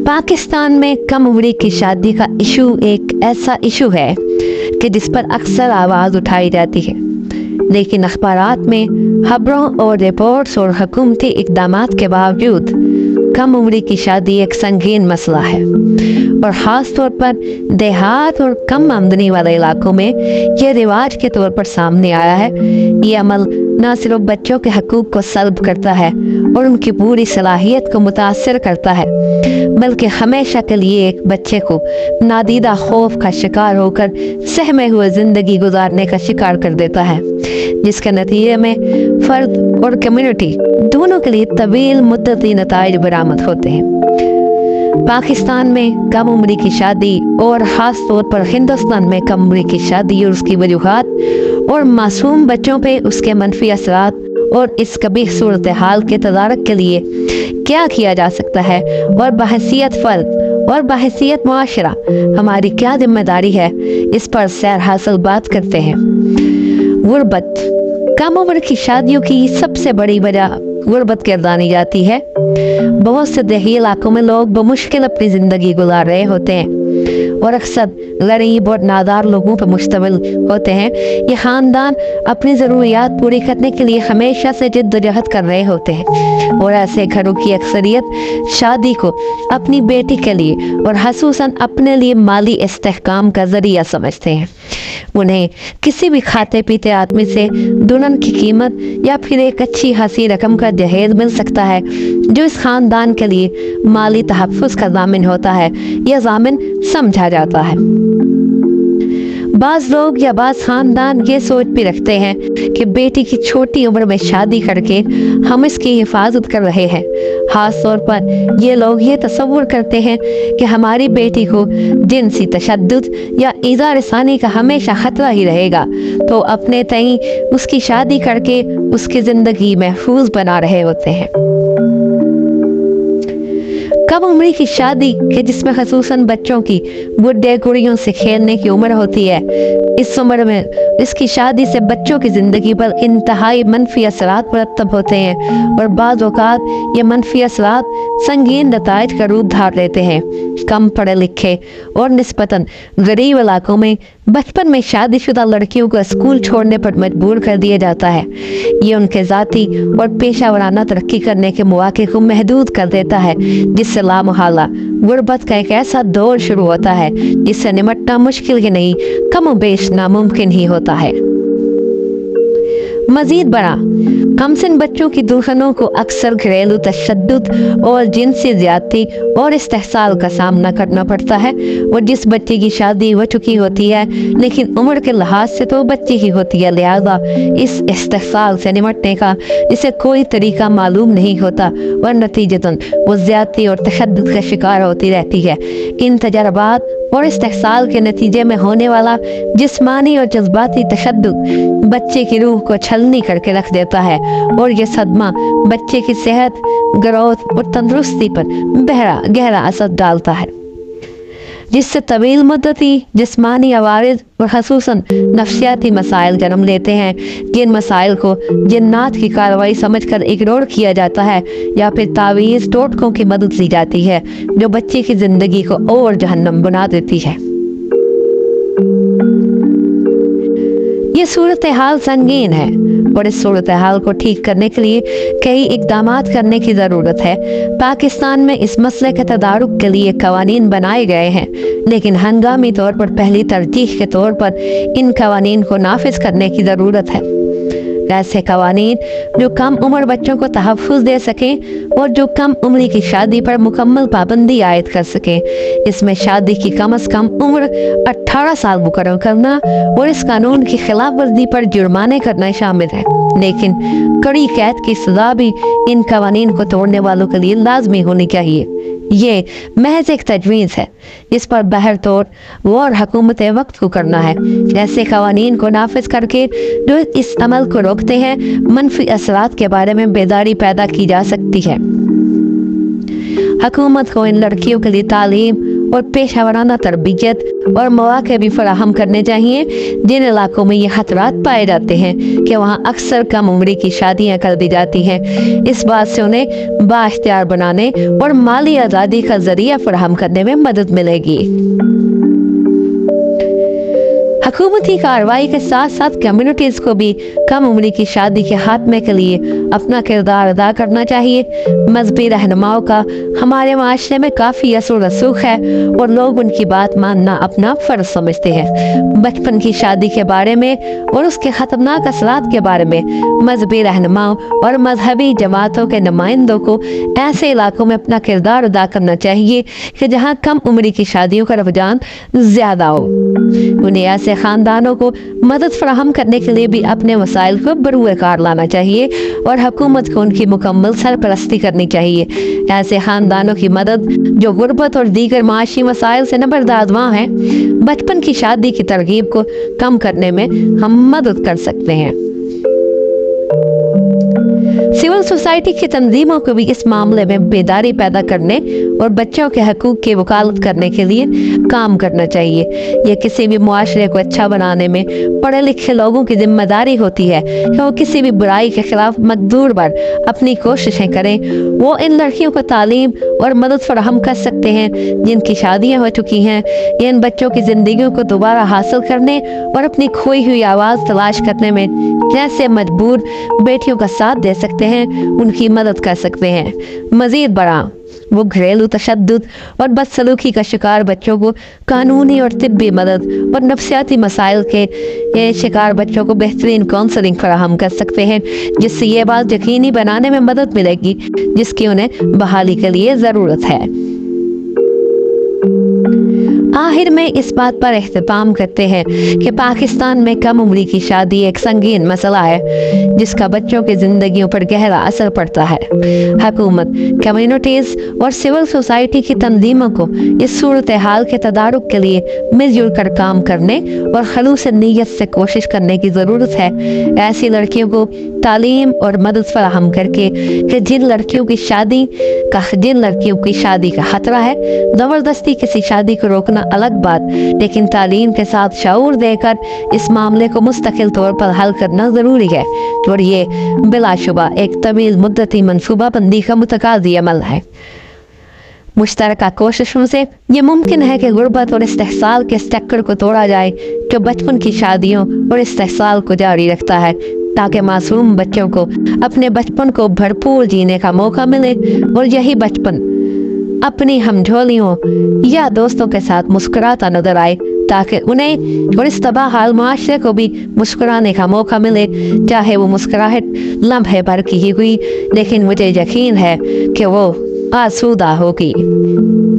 पाकिस्तान में कम उम्र की शादी का इशू एक ऐसा इशू है कि जिस पर अक्सर आवाज़ उठाई जाती है, लेकिन अखबारात में खबरों और रिपोर्ट्स और हुकूमती इक़दामात के बावजूद कम उम्र की शादी एक संगीन मसला है और ख़ास तौर पर देहात और कम आमदनी वाले इलाकों में यह रिवाज के तौर पर सामने आया है। ये अमल न सिर्फ बच्चों के हकूक़ को सल्ब करता है और उनकी पूरी सलाहियत को मुतासर करता है, बल्कि हमेशा के लिए एक बच्चे को नादीदा खौफ का शिकार होकर सहमे हुए ज़िंदगी गुजारने का शिकार कर देता है, जिसके नतीजे में फ़र्द और कम्युनिटी दोनों के लिए तवील मुद्दती नताइज बरामद होते हैं। पाकिस्तान में कम उम्र की शादी और ख़ास तौर पर हिंदुस्तान में कम उम्र की शादी और उसकी वजूहात और मासूम बच्चों पे उसके मनफी असरात और इस कबीह सूरत हाल के तदारक के लिए क्या किया जा सकता है और बहैसियत फ़र्द और बहैसियत मुआशरा हमारी क्या जिम्मेदारी है, इस पर सैर हासिल बात करते हैं। गुर्बत। कम उम्र की शादियों की सबसे बड़ी वजह गुर्बत गर्दानी जाती है। बहुत से देही इलाकों में लोग बमुश्किल अपनी ज़िंदगी गुजार रहे होते हैं और अक्सर गरीब और नादार लोगों पर मुश्तमिल होते हैं। ये ख़ानदान अपनी ज़रूरियात पूरी करने के लिए हमेशा से जिद्दोजहद कर रहे होते हैं और ऐसे घरों की अक्सरियत शादी को अपनी बेटी के लिए और ख़ुसूसन अपने लिए माली इस्तेहकाम का ज़रिया समझते हैं। उन्हें किसी भी खाते पीते आदमी से दुल्हन की कीमत या फिर एक अच्छी खासी रकम का जहेज मिल सकता है, जो इस ख़ानदान के लिए माली तहफ़्फ़ुज़ का ज़ामिन होता है या ज़ामिन समझा जाता है। बाज़ लोग या बाज़ ख़ानदान ये सोच भी रखते हैं कि बेटी की छोटी उम्र में शादी करके हम इसकी हिफाजत कर रहे हैं। ख़ास तौर पर ये लोग ये तसव्वुर करते हैं कि हमारी बेटी को जिनसी तशद्दुद या ईज़ा रसानी का हमेशा ख़तरा ही रहेगा, तो अपने तई उसकी शादी करके उसकी ज़िंदगी महफूज बना रहे होते हैं। कम उम्र की शादी के जिसमें ख़ुसूसन बच्चों की गुड्डे गुड़ियों से खेलने की उम्र होती है, इस उम्र में इसकी शादी से बच्चों की ज़िंदगी पर इंतहाई मनफी असरात मुरतब होते हैं और बाज़ औक़ात ये मनफी असरात संगीन नताइज का रूप धार लेते हैं। कम पढ़े लिखे और निस्बतन गरीब इलाकों में बचपन में शादीशुदा लड़कियों को स्कूल छोड़ने पर मजबूर कर दिया जाता है। ये उनके ज़ाती और पेशा वराना तरक्की करने के मौक़े को महदूद कर देता है, जिससे लामुहाला गुर्बत का एक ऐसा दौर शुरू होता है जिससे निमटना मुश्किल ही नहीं, कम बेश नामुमकिन ही होता है। मजीद बड़ा कमसिन बच्चों की दुल्हनों को अक्सर घरेलू तशद्दुद और जिनसी ज़्यादती और इस्तेहसाल का सामना करना पड़ता है और जिस बच्चे की शादी हो चुकी होती है लेकिन उम्र के लिहाज से तो बच्ची ही होती है, लिहाजा इस इस्तेहसाल से निमटने का इसे कोई तरीका मालूम नहीं होता और नतीजतन वो ज़्यादती और तशद्दुद का शिकार होती रहती है। इन तजर्बात और इस्तेहसाल के नतीजे में होने वाला जिस्मानी और जज्बाती तशद्दुद बच्चे की रूह को छलनी करके रख देता है और ये सदमा बच्चे की सेहत, ग्रोथ और तंदुरुस्ती पर गहरा असर डालता है, जिससे तवील मुद्दती जिस्मानी अवारिद और ख़ुसूसन नफ्सियाती मसाइल जन्म लेते हैं, जिन मसाइल को जिन्नात की कार्रवाई समझकर इग्नोर किया जाता है या फिर तावीज़ टोटकों की मदद ली जाती है, जो बच्चे की ज़िंदगी को और जहन्नम बना देती है। ये सूरत हाल संगीन है और इस सूरत हाल को ठीक करने के लिए कई इक़दामात करने की ज़रूरत है। पाकिस्तान में इस मसले के तदारुक के लिए कवानीन बनाए गए हैं, लेकिन हंगामी तौर पर पहली तरजीह के तौर पर इन कवानीन को नाफिज करने की ज़रूरत है। ऐसे कवानीन जो कम उम्र बच्चों को तहफ़्फ़ुज़ दे सकें और जो कम उम्र की शादी पर मुकम्मल पाबंदी आयद कर सकें। इसमें शादी की कम अज़ कम उम्र 18 साल मुकर्रर करना और इस कानून की खिलाफ वर्जी पर जुर्माने करना शामिल है, लेकिन कड़ी कैद की सज़ा भी इन कवानीन को तोड़ने वालों के लिए लाजमी होनी चाहिए। ये महज एक तजवीज़ है जिस पर बहर तौर और हुकूमत वक्त को करना है। ऐसे कवानीन को नाफिज करके जो इस अमल को रोकते हैं, मनफी असरात के बारे में बेदारी पैदा की जा सकती है। हुकूमत को इन लड़कियों के लिए तालीम اور پیشہ ورانہ تربیت اور مواقع بھی فراہم کرنے چاہیے جن علاقوں میں یہ خطرات پائے جاتے ہیں کہ وہاں اکثر کم عمری کی شادیاں کر دی جاتی ہیں۔ اس بات سے انہیں بااختیار بنانے اور مالی آزادی کا ذریعہ فراہم کرنے میں مدد ملے گی۔ حکومتی کارروائی کے ساتھ ساتھ کمیونٹیز کو بھی کم عمری کی شادی کے خاتمے کے لیے اپنا کردار ادا کرنا چاہیے۔ مذہبی رہنماؤں کا ہمارے معاشرے میں کافی اثر و رسوخ ہے اور لوگ ان کی بات ماننا اپنا فرض سمجھتے ہیں۔ بچپن کی شادی کے بارے میں اور اس کے خطرناک اثرات کے بارے میں مذہبی رہنماؤں اور مذہبی جماعتوں کے نمائندوں کو ایسے علاقوں میں اپنا کردار ادا کرنا چاہیے کہ جہاں کم عمری کی شادیوں کا رجحان زیادہ ہو۔ انہیں ایسے خاندانوں کو مدد فراہم کرنے کے لیے بھی اپنے وسائل کو بروئے کار لانا چاہیے اور حکومت کو ان کی مکمل سرپرستی کرنی چاہیے۔ ایسے خاندانوں کی مدد جو غربت اور دیگر معاشی مسائل سے نبردادواں ہیں، بچپن کی شادی کی ترغیب کو کم کرنے میں ہم مدد کر سکتے ہیں۔ سول سوسائٹی کی تنظیموں کو بھی اس معاملے میں بیداری پیدا کرنے اور بچوں کے حقوق کی وکالت کرنے کے لیے کام کرنا چاہیے۔ یہ کسی بھی معاشرے کو اچھا بنانے میں پڑھے لکھے لوگوں کی ذمہ داری ہوتی ہے کہ وہ کسی بھی برائی کے خلاف مقدور بر اپنی کوششیں کریں۔ وہ ان لڑکیوں کو تعلیم اور مدد فراہم کر سکتے ہیں جن کی شادیاں ہو چکی ہیں، یا ان بچوں کی زندگیوں کو دوبارہ حاصل کرنے اور اپنی کھوئی ہوئی آواز تلاش کرنے میں جیسے مجبور بیٹیوں کا ساتھ دے سکتے ہیں، ان کی مدد کر سکتے ہیں۔ مزید برآں وہ گھریلو تشدد اور بدسلوکی کا شکار بچوں کو قانونی اور طبی مدد اور نفسیاتی مسائل کے شکار بچوں کو بہترین کونسلنگ فراہم کر سکتے ہیں، جس سے یہ بات یقینی بنانے میں مدد ملے گی جس کی انہیں بحالی کے لیے ضرورت ہے۔ آخر میں اس بات پر اہتمام کرتے ہیں کہ پاکستان میں کم عمری کی شادی ایک سنگین مسئلہ ہے جس کا بچوں کی زندگیوں پر گہرا اثر پڑتا ہے۔ حکومت، کمیونٹیز اور سول سوسائٹی کی تنظیموں کو اس صورتحال کے تدارک کے لیے مل جل کر کام کرنے اور خلوص نیت سے کوشش کرنے کی ضرورت ہے۔ ایسی لڑکیوں کو تعلیم اور مدد فراہم کر کے کہ جن لڑکیوں کی شادی کا خطرہ ہے، زبردستی کسی شادی کو روکنا الگ بات، لیکن تعلیم کے ساتھ شعور دے کر اس معاملے کو مستقل طور پر حل کرنا ضروری ہے، اور یہ بلا شبہ ایک طویل مدتی منصوبہ بندی کا متقاضی عمل ہے۔ مشترکہ کوششوں سے یہ ممکن ہے کہ غربت اور استحصال کے اس چکر کو توڑا جائے جو بچپن کی شادیوں اور استحصال کو جاری رکھتا ہے، تاکہ معصوم بچوں کو اپنے بچپن کو بھرپور جینے کا موقع ملے اور یہی بچپن اپنی ہمجھولیوں یا دوستوں کے ساتھ مسکراتا نظر آئے، تاکہ انہیں اور اس تباہ حال معاشرے کو بھی مسکرانے کا موقع ملے، چاہے وہ مسکراہٹ لمحے بھر کی ہی ہوئی، لیکن مجھے یقین ہے کہ وہ آسودہ ہوگی۔